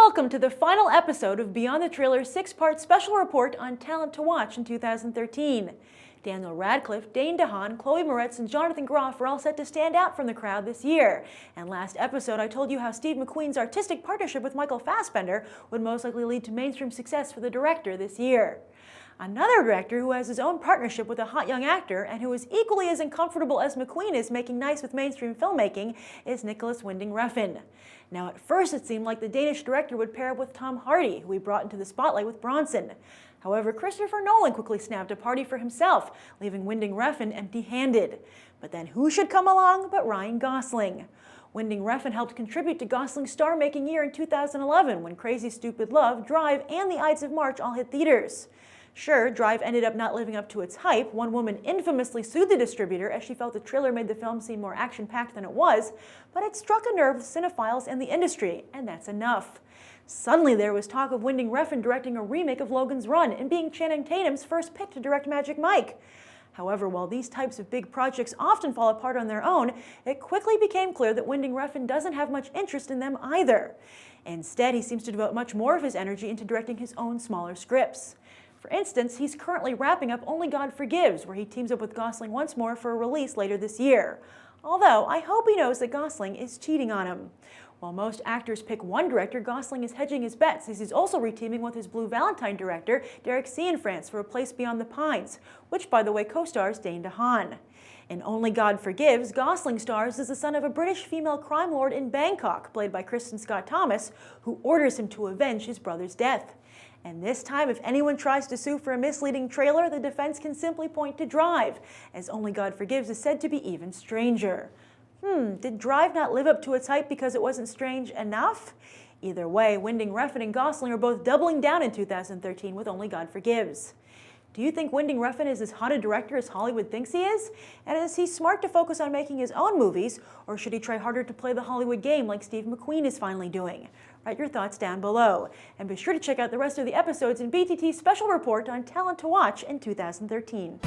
Welcome to the final episode of Beyond the Trailer's 6-part special report on talent to watch in 2013. Daniel Radcliffe, Dane DeHaan, Chloe Moretz, and Jonathan Groff are all set to stand out from the crowd this year. And last episode, I told you how Steve McQueen's artistic partnership with Michael Fassbender would most likely lead to mainstream success for the director this year. Another director who has his own partnership with a hot young actor and who is equally as uncomfortable as McQueen is making nice with mainstream filmmaking is Nicolas Winding Refn. Now, at first it seemed like the Danish director would pair up with Tom Hardy, who he brought into the spotlight with Bronson. However, Christopher Nolan quickly snapped a party for himself, leaving Winding Refn empty-handed. But then who should come along but Ryan Gosling? Winding Refn helped contribute to Gosling's star-making year in 2011 when Crazy Stupid Love, Drive, and The Ides of March all hit theaters. Sure, Drive ended up not living up to its hype. One woman infamously sued the distributor as she felt the trailer made the film seem more action-packed than it was, but it struck a nerve with cinephiles and the industry, and that's enough. Suddenly there was talk of Winding Refn directing a remake of Logan's Run and being Channing Tatum's first pick to direct Magic Mike. However, while these types of big projects often fall apart on their own, it quickly became clear that Winding Refn doesn't have much interest in them either. Instead, he seems to devote much more of his energy into directing his own smaller scripts. For instance, he's currently wrapping up Only God Forgives, where he teams up with Gosling once more for a release later this year. Although, I hope he knows that Gosling is cheating on him. While most actors pick one director, Gosling is hedging his bets as he's also reteaming with his Blue Valentine director, Derek Cianfrance, for A Place Beyond the Pines, which, by the way, co-stars Dane DeHaan. In Only God Forgives, Gosling stars as the son of a British female crime lord in Bangkok, played by Kristen Scott Thomas, who orders him to avenge his brother's death. And this time, if anyone tries to sue for a misleading trailer, the defense can simply point to Drive, as Only God Forgives is said to be even stranger. Did Drive not live up to its hype because it wasn't strange enough? Either way, Winding Refn and Gosling are both doubling down in 2013 with Only God Forgives. Do you think Winding Refn is as hot a director as Hollywood thinks he is? And is he smart to focus on making his own movies, or should he try harder to play the Hollywood game like Steve McQueen is finally doing? Write your thoughts down below. And be sure to check out the rest of the episodes in BTT's special report on talent to watch in 2013.